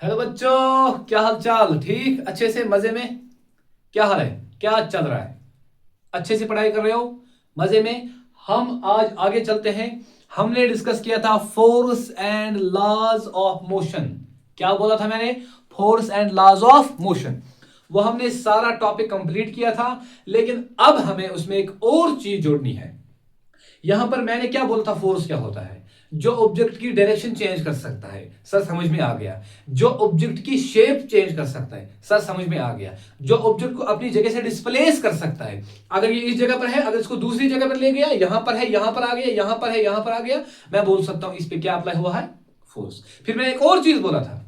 Hello बच्चों, क्या हाल चाल? ठीक, अच्छे से, मजे में? क्या हाल है? क्या चल रहा है? अच्छे से पढ़ाई कर रहे हो? मजे में? हम आज आगे चलते हैं। हमने डिस्कस किया था force and laws of motion. क्या बोला था मैंने? Force and laws of motion. वो हमने सारा टॉपिक कंप्लीट किया था, लेकिन अब हमें उसमें एक और चीज जोड़नी है। यहां पर मैंने क्या बोला था? फोर्स क्या होता है? जो ऑब्जेक्ट की डायरेक्शन चेंज कर सकता है। सर समझ में आ गया। जो ऑब्जेक्ट की शेप चेंज कर सकता है। सर समझ में आ गया। जो ऑब्जेक्ट को अपनी जगह से डिस्प्लेस कर सकता है। अगर ये इस जगह पर है, अगर इसको दूसरी जगह पर ले गया, यहां पर है, यहां पर आ गया, यहां पर है, यहां पर आ गया, मैं बोल सकता हूं इस पे क्या अप्लाई हुआ है? फोर्स। फिर मैं एक और चीज बोला था।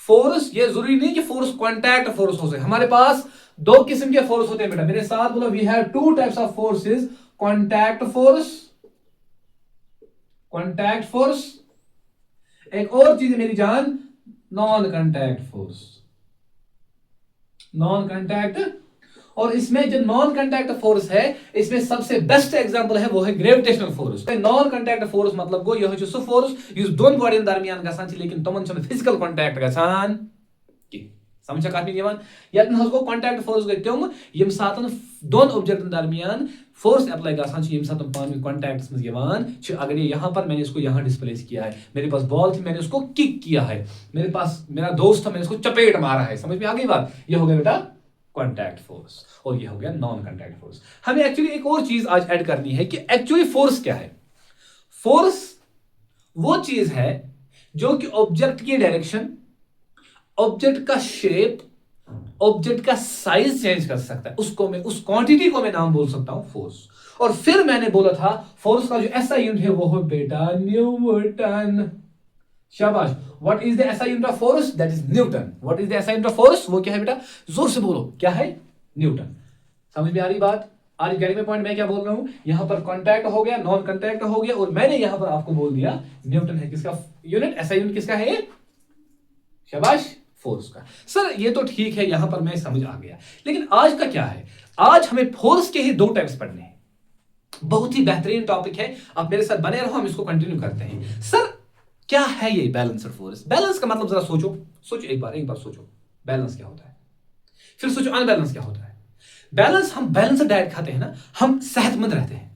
फोर्स ये जरूरी नहीं कि फोर्स कॉन्टैक्ट फोर्स हो सके। हमारे पास दो किस्म के फोर्स होते हैं बेटा। मेरे साथ बोला, we have two types of forces, contact force, contact force. एक और चीज है मेरी जान, non contact force, non contact. और इसमें जो नॉन कॉन्टैक्ट फोर्स है, इसमें सबसे बेस्ट एग्जांपल है वो है gravitational force. Non contact force मतलब गो यह सो फोर्स युस दोन बॉडीन दरमियान गसान, लेकिन तमन छन फिजिकल कॉन्टैक्ट गसान। समझा कथ दिवान? यतन हज गो कॉन्टैक्ट फोर्स गई तम यम सातन दोन ऑब्जेक्टन दरमियान फोर्स अप्लाई गसान यम सातन पान में कॉन्टैक्ट्स में यवान छ। अगर ये यहां पर मैंने इसको यहां डिस्प्लेस किया है, मेरे पास बॉल थी, मैंने उसको किक किया है, मेरे पास मेरा दोस्त था, मैंने उसको चपेट मारा है। समझ में आ गई बात? ये हो गया बेटा कॉन्टैक्ट फोर्स, और ये हो गया नॉन कॉन्टैक्ट फोर्स। हमें एक्चुअली एक और चीज आज ऐड करनी है कि एक्चुअली फोर्स क्या है। फोर्स वो चीज है जो कि ऑब्जेक्ट की डायरेक्शन, ऑब्जेक्ट का शेप, ऑब्जेक्ट का साइज चेंज कर सकता है। उसको मैं, उस क्वांटिटी को मैं नाम बोल सकता हूं फोर्स। और फिर मैंने बोला था फोर्स का जो एसआई यूनिट है वो हो बेटा न्यूटन। शाबाश। What is the SI unit of force? That is Newton. What is the SI unit of force? वो क्या है बेटा? जोर से बोलो, क्या है? न्यूटन। समझ में आ रही बात? आज गेटिंग में पॉइंट मैं क्या बोल रहा हूं? यहां पर कॉन्टैक्ट हो गया, नॉन कॉन्टैक्ट हो गया, और मैंने यहां पर आपको बोल दिया न्यूटन है किसका यूनिट, एसआई यूनिट किसका है? शाबाश, फोर्स का। सर ये तो ठीक है, यहां पर मैं समझ आ गया, लेकिन आज का क्या है? आज हमें फोर्स के ही दो टाइप्स पढ़ने हैं। बहुत ही बेहतरीन टॉपिक है, आप मेरे साथ बने रहो, हम इसको कंटिन्यू करते हैं। सर क्या है ये बैलेंसर फोर्स? बैलेंस का मतलब जरा सोचो, सोचो एक बार सोचो। बैलेंस क्या होता है? फिर सोचो अनबैलेंस क्या होता है। बैलेंस, हम बैलेंस डाइट खाते हैं ना, हम सेहतमंद रहते हैं।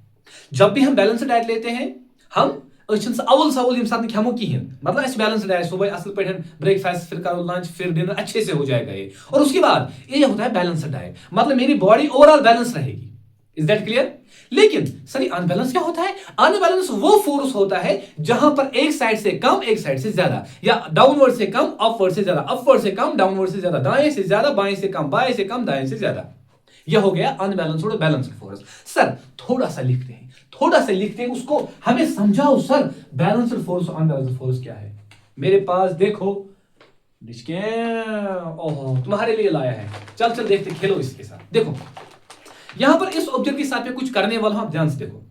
जब भी हम बैलेंस डाइट लेते हैं, हम अवल सवल यम साथ खेमो कहें, मतलब अस बैलेंस डाइट सुबह असल पे ब्रेकफास्ट, फिर करो लंच, फिर डिनर, अच्छे से हो जाएगा ये। और उसके बाद ये होता है बैलेंस डाइट, मतलब मेरी बॉडी ओवरऑल बैलेंस रहेगी। Is that clear? लेकिन सर अनबैलेंस क्या होता है? अनबैलेंस वो फोर्स होता है जहां पर एक साइड से कम, एक साइड से ज्यादा, या डाउनवर्ड से कम, अपवर्ड से ज्यादा, अपवर्ड से कम, डाउनवर्ड से ज्यादा, दाएं से ज्यादा, बाएं से कम, बाएं से कम, दाएं से ज्यादा। यह हो गया अनबैलेंस्ड और बैलेंस्ड फोर्स। सर थोड़ा सा लिखते हैं, थोड़ा सा लिखते हैं, उसको हमें समझाओ सर, बैलेंस्ड फोर्स और अनबैलेंस्ड फोर्स क्या है। मेरे पास देखो, ओहो तुम्हारे लिए लाया है, चल चल देखते, खेलो इसके साथ। देखो यहां पर इस ऑब्जेक्ट के साथ में कुछ करने वाला हूं, आप ध्यान से देखो।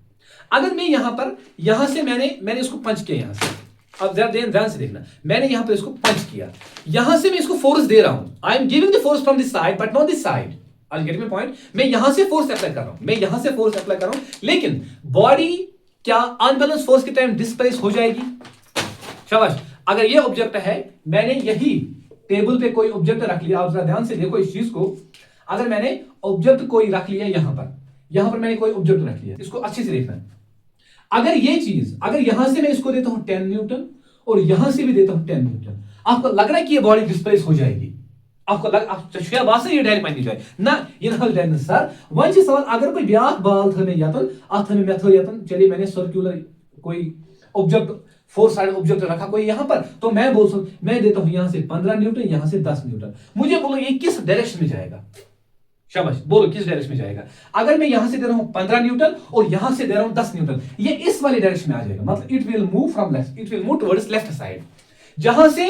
अगर मैं यहां पर, यहां से मैंने इसको पंच किया यहां से, अब जरा ध्यान से देखना, मैंने यहां पर इसको पंच किया, यहां से मैं इसको फोर्स दे रहा हूं। I am giving the force from this side but not this side. I get my point? मैं यहां से फोर्स अप्लाई कर रहा हूं, मैं यहां से फोर्स अप्लाई कर रहा हूं, लेकिन बॉडी क्या अनबैलेंस फोर्स के टाइम डिस्प्लेस हो जाएगी? शाबाश। अगर ये ऑब्जेक्ट है, मैंने यही टेबल पे कोई ऑब्जेक्ट रख लिया, आप जरा ध्यान से देखो इस चीज को। अगर मैंने ऑब्जेक्ट कोई रख लिया यहां पर मैंने कोई ऑब्जेक्ट रख लिया, इसको अच्छे से देखना। अगर ये चीज, अगर यहां से मैं इसको देता हूं 10 न्यूटन और यहां से भी देता हूं 10 न्यूटन, आपको लग रहा है कि ये बॉडी डिस्प्लेस हो जाएगी? आपको लग, आप शुया बात से ये डायरेक्ट मान जाए ना, ये नहल डायरेक्ट सर वन सवाल। अगर कोई ब्याह बाल थे यतन अथ में मेथो यतन, चलिए मैंने सर्कुलर कोई ऑब्जेक्ट, फोर साइड ऑब्जेक्ट रखा कोई यहां पर, तो मैं बोल सकता, मैं देता हूं यहां से 15 न्यूटन, यहां से 10 न्यूटन। मुझे बोलो ये किस डायरेक्शन में जाएगा? शाबाश, बोलो किस डायरेक्शन में जाएगा? अगर मैं यहां से दे रहा हूं 15 न्यूटन और यहां से दे रहा हूं 10 न्यूटन, ये इस वाली डायरेक्शन में आ जाएगा, मतलब it will move from left, it will move towards left side. जहां से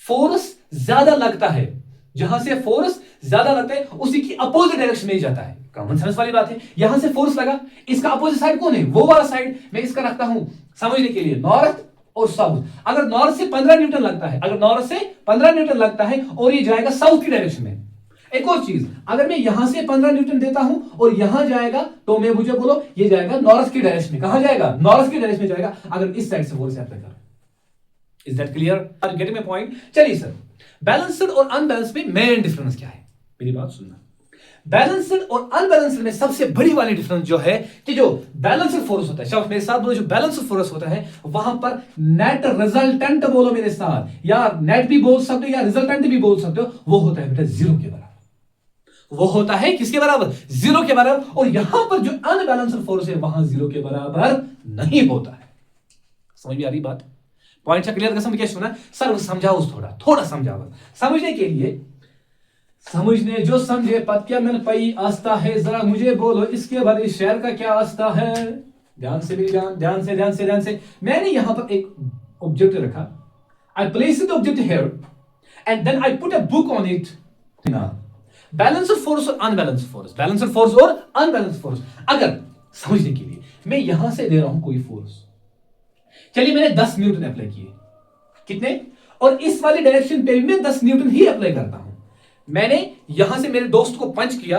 फोर्स ज्यादा लगता है, जहां से फोर्स ज्यादा लगता है उसी की अपोजिट डायरेक्शन में ही जाता है। कॉमन सेंस वाली बात है। यहां से फोर्स लगा, इसका अपोजिट साइड कौन है? वो वाला साइड। मैं इसका रखता हूं समझने के लिए नॉर्थ और साउथ। अगर नॉर्थ से 15 न्यूटन लगता है, अगर नॉर्थ से 15 न्यूटन लगता है और ये जाएगा साउथ की डायरेक्शन में। एक और चीज, अगर मैं यहां से 15 न्यूटन देता हूं और यहां जाएगा, तो मैं, मुझे बोलो ये जाएगा नॉर्थ की डायरेक्शन में। कहां जाएगा? नॉर्थ की डायरेक्शन में जाएगा। अगर इस साइड से फोर्स अप्लाई करो, is that clear? Are you getting my point? चलिए सर, बैलेंस्ड और अनबैलेंस्ड में मेन डिफरेंस क्या है, मेरी बात सुनना। बैलेंस्ड और अनबैलेंस्ड में सबसे बड़ी वाली डिफरेंस जो है कि जो बैलेंस्ड फोर्स होता है, शब्द मेरे साथ बोलो, जो बैलेंस्ड फोर्स होता है वहां पर नेट रिजल्टेंट बोलो मेरे साथ, या नेट भी बोल सकते हो या रिजल्टेंट भी बोल सकते हो, वो होता है बेटा जीरो के बराबर। वो होता है किसके बराबर? जीरो के बराबर। और यहां पर जो अनबैलेंस्ड फोर्स है वहां जीरो के बराबर नहीं होता है। समझ में आ रही बात? Point clear? कसम क्या सुना सर, वो समझाओ, थोड़ा थोड़ा समझाओ समझने के लिए। समझने जो समझे पत क्या मैंने पई आस्था है, जरा मुझे बोलो इसके बाद इस शहर का क्या आस्था है। ध्यान से भी ध्यान से। मैंने यहां पर एक ऑब्जेक्ट रखा, I place the object here and then I put a book on it. Balanced force और अनबैलेंस्ड फोर्स, बैलेंस्ड फोर्स और अनबैलेंस्ड फोर्स। अगर समझने के लिए मैं यहां से दे रहा हूं कोई फोर्स, चलिए मैंने 10 न्यूटन अप्लाई किए, कितने? और इस वाली डायरेक्शन पे भी मैं 10 न्यूटन ही अप्लाई करता हूं। मैंने यहां से मेरे दोस्त को पंच किया,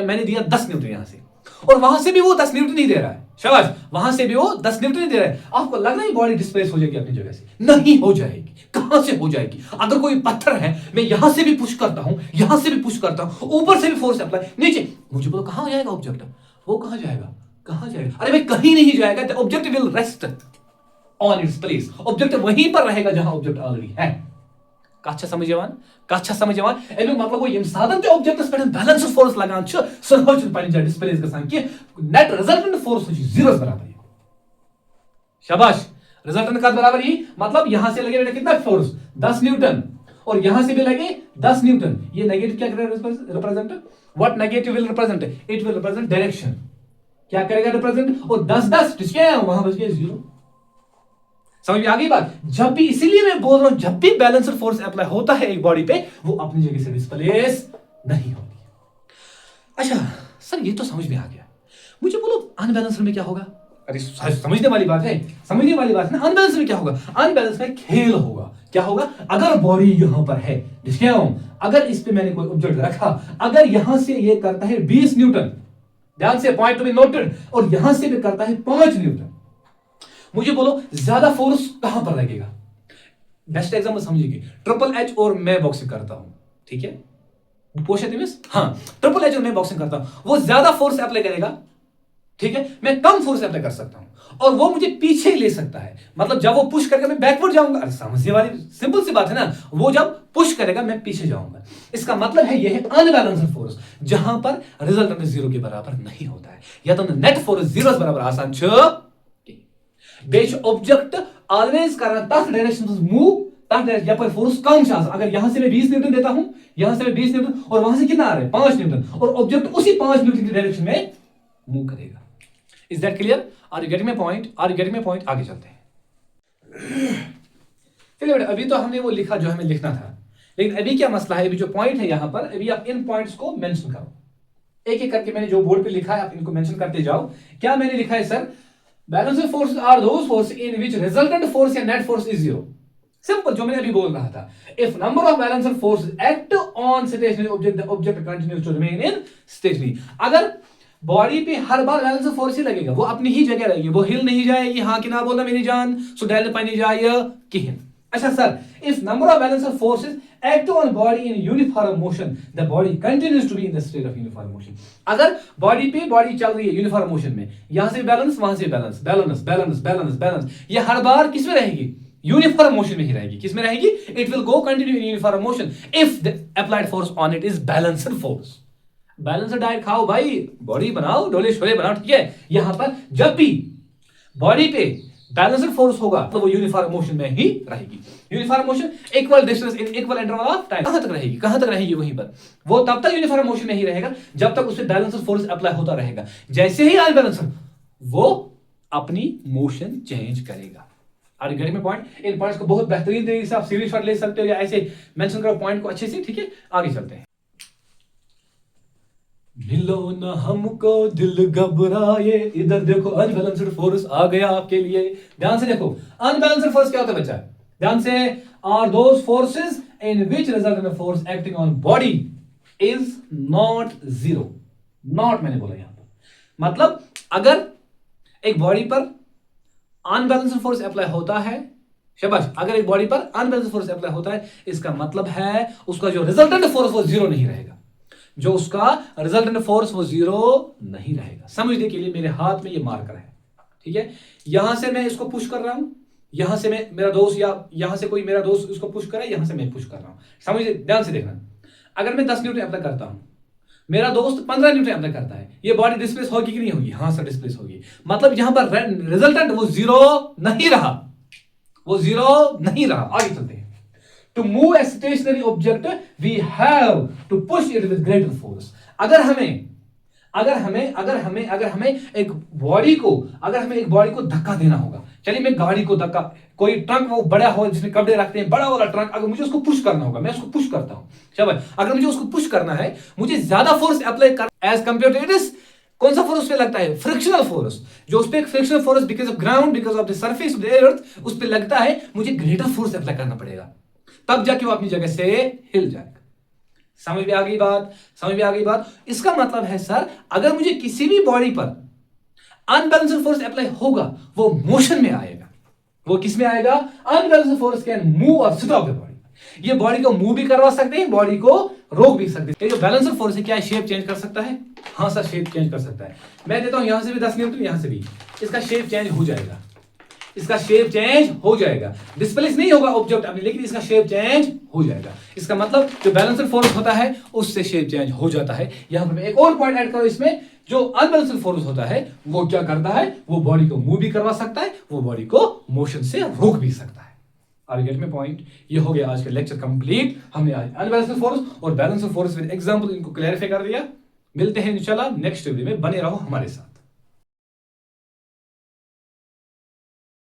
मैंने दिया 10 न्यूटन यहां से, और वहां से भी वो 10 न्यूटन ही दे रहा है। शाबाश, वहां से भी वो 10 न्यूटन ही दे रहा है। आपको लग रहा है बॉडी डिस्प्लेस हो जाएगी अपनी जगह से? नहीं हो जाएगी। कहां से हो जाएगी? अगर कोई पत्थर है, मैं यहां से भी पुश करता हूं, यहां से भी पुश करता हूं, ऊपर से भी फोर्स अप्लाई, नीचे, मुझे बोलो कहां जाएगा ऑब्जेक्ट? वो कहां जाएगा? अरे भाई कहीं नहीं जाएगा। The object will rest on its place. Object वहीं पर रहेगा जहां ऑब्जेक्ट ऑलरेडी है। कच्छा समझ एमिक मतलब वो यम साधन ते ऑब्जेक्टस पे बैलेंस फोर्स लगान छ सो छ पनि जा डिस्प्लेस गसान कि नेट रिजल्टेंट फोर्स छ 0 बराबर। शाबाश, रिजल्टेंट का बराबर ही मतलब यहां से लगे कितना फोर्स? 10 न्यूटन, और यहां से भी लगे 10 न्यूटन। ये नेगेटिव क्या करेगा? Represent what negative will represent? It will represent direction. क्या करेगा रिप्रेजेंट? और 10 किसके हैं? वहां बच गए 0। समझ में आ गई बात? जब भी, इसीलिए मैं बोल रहा हूं, जब भी बैलेंसर फोर्स अप्लाई होता है एक बॉडी पे, वो अपनी जगह से डिस्प्लेस नहीं होती। अच्छा सर, ये तो समझ में आ गया। मुझे बोलो अनबैलेंसर में क्या होगा? अरे समझने वाली बात है ना। अनबैलेंस में क्या होगा? अनबैलेंस में खेल होगा। क्या होगा? अगर बॉडी यहां पर है, अगर इस पे मैंने कोई ऑब्जेक्ट रखा, अगर यहां से ये करता है 20 न्यूटन, ध्यान से पॉइंट टू बी नोटेड, और यहां से भी करता है 5 न्यूटन, मुझे बोलो ज्यादा फोर्स कहां पर लगेगा? बेस्ट एग्जांपल समझिए, ट्रिपल एच और मैं बॉक्सिंग करता हूं, ठीक है? हाँ, ट्रिपल एच और मैं बॉक्सिंग करता हूं, वो ज्यादा फोर्स अप्लाई करेगा, ठीक है? मैं कम फोर्स अप्लाई कर सकता हूं, और वो मुझे पीछे ले सकता है। मतलब जब वो पुश करेगा मैं बैकवर्ड जाऊंगा। अरे समझने वाली सिंपल सी बात है ना, वो जब पुश करेगा मैं पीछे जाऊंगा। इसका मतलब है ये है अनबैलेंस्ड फोर्स, जहां पर रिजल्टेंट 0 के बराबर नहीं होता है, या तो नेट फोर्स 0 बराबर आसान छ बेच ऑब्जेक्ट ऑलवेज करना तथ डायरेक्शन मूव, तथ डायरेक्शन या पर फोर्स कम चांस। अगर यहां से मैं 20 न्यूटन देता हूं, यहां से मैं 20 न्यूटन, और वहां से कितना आ रहा है? 5 न्यूटन, और ऑब्जेक्ट उसी 5 न्यूटन की डायरेक्शन में मूव करेगा। Is that clear? Are you getting my point? आगे चलते हैं। चलिए बेटा, अभी तो हमने वो लिखा जो हमें लिखना था, लेकिन अभी क्या मसला है? अभी जो पॉइंट है यहां पर, अभी आप इन पॉइंट्स को मेंशन करो एक एक करके। मैंने जो बोर्ड पे लिखा है आप इनको मेंशन करते जाओ। क्या मैंने लिखा है sir? Balancing forces are those forces in which resultant force या net force is 0. सिंपल, जो मैंने अभी बोल रहा था। If number of balancer forces act on stationary object, the object continues to remain in stationary. अगर बॉडी पे हर बार balancer force ही लगेगा, वो अपनी ही जगह रहेगी, वो हिल नहीं जाएगी। हाँ कि ना बोलना मेरी जान? सो डायल पानी जाए किहन। अच्छा sir, if number of balancer forces act on body in uniform motion, the body continues to be in the state of uniform motion. अगर बॉडी पे बॉडी चल रही है यूनिफॉर्म मोशन में, यहां से बैलेंस, वहां से बैलेंस, ये हर बार किस में रहेगी? यूनिफॉर्म मोशन में ही रहेगी। किस में रहेगी? It will go continue in uniform motion if the applied force on it is balancer force. Balancer diet खाओ भाई, बॉडी बनाओ, डोले शोले बनाओ, ठीक है? यहां पर जब भी बॉडी पे बैलेंसर फोर्स होगा तो वो यूनिफॉर्म मोशन में ही रहेगी। Uniform motion equal distance in equal interval of time. कहां तक रहेगी? वहीं पर। वो तब तक यूनिफॉर्म मोशन में ही रहेगा जब तक उससे बैलेंसर फोर्स अप्लाई होता रहेगा। जैसे ही अनबैलेंसर, वो अपनी मोशन चेंज करेगा। Are you getting my point? इन पॉइंट्स को बहुत बेहतरीन तरीके से आप सीरीज शॉट ले सकते हो, या ऐसे मेंशन करो पॉइंट को अच्छे से, ठीक है? आगे चलते हैं। मिलो न हमको दिल घबराए, इधर देखो अनबैलेंस्ड फोर्स आ गया आपके लिए। ध्यान से देखो, अनबैलेंस्ड फोर्स क्या होता है बच्चा? ध्यान से, are those forces in which resultant force acting on body is not 0। Not मैंने बोला यहां पर, मतलब अगर एक बॉडी पर अनबैलेंस्ड फोर्स अप्लाई होता है शाबाश। अगर एक बॉडी पर अनबैलेंस फोर्स अप्लाई होता है, इसका मतलब है उसका जो रिजल्टेंट फोर्स वो जीरो नहीं रहेगा, जो उसका रिजल्टेंट फोर्स वो जीरो नहीं रहेगा। समझने के लिए मेरे हाथ में ये मार्कर है, ठीक है, यहां से मैं इसको पुश कर रहा हूं, यहां से मैं मेरा दोस्त या यहां से कोई मेरा दोस्त उसको पुश कर रहा है, यहां से मैं पुश कर रहा हूं। समझिए, ध्यान से देखना, अगर मैं 10 न्यूटन अप्लाई करता हूं, मेरा दोस्त 15 न्यूटन अप्लाई करता है, ये बॉडी डिस्प्लेस होगी कि नहीं होगी? हाँ सर, डिस्प्लेस होगी। मतलब यहां पर रिजल्टेंट वो जीरो नहीं रहा, वो जीरो नहीं रहा। आगे चलते हैं। To move a stationary object we have to push it with greater force. अगर हमें एक बॉडी को धक्का देना होगा, चलिए मैं गाड़ी को धक्का, कोई ट्रक वो बड़ा हो जिसमें कपड़े रखते हैं, बड़ा वाला ट्रक, अगर मुझे उसको पुश करना होगा, मैं उसको पुश करता हूं, शाबाश। अगर मुझे उसको पुश करना है, मुझे ज्यादा फोर्स अप्लाई कर as compared to it is, कौन सा फोर्स उस पे लगता है? Frictional force. जो उस पे एक frictional force because of ground, because of the surface of the earth, उस पे लगता है, मुझे ग्रेटर फोर्स अप्लाई करना पड़ेगा, तब जाके वो अपनी जगह से हिल जाएगा। समझ में आ गई बात? इसका मतलब है सर, अगर मुझे किसी भी बॉडी पर अनबैलेंस्ड फोर्स अप्लाई होगा, वो मोशन में आएगा। वो किस में आएगा? अनबैलेंस्ड फोर्स कैन मूव और स्टॉप द बॉडी। ये बॉडी को मूव भी करवा सकते हैं, बॉडी को रोक भी सकते हैं। ये जो बैलेंस्ड फोर्स है, क्या शेप चेंज कर सकता है? हाँ सर, शेप चेंज कर सकता है। मैं देता हूं यहां से भी 10 न्यूटन, यहां से भी, इसका शेप चेंज हो जाएगा, डिस्प्लेस नहीं होगा ऑब्जेक्ट अभी, लेकिन इसका शेप चेंज हो जाएगा। इसका मतलब जो बैलेंस्ड फोर्स होता है उससे शेप चेंज हो जाता है। यहां पर मैं एक और पॉइंट ऐड करूं इसमें, जो अनबैलेंस्ड फोर्स होता है वो क्या करता है? वो बॉडी को मूव भी करवा सकता है, वो बॉडी को मोशन से रोक भी सकता है। Are you get my point? ये हो गया आज का लेक्चर कंप्लीट। हमने आज अनबैलेंस्ड फोर्स और बैलेंस्ड फोर्स विद एग्जांपल इनको क्लैरिफाई कर दिया। मिलते हैं इंशाल्लाह नेक्स्ट वीडियो में, बने रहो हमारे साथ।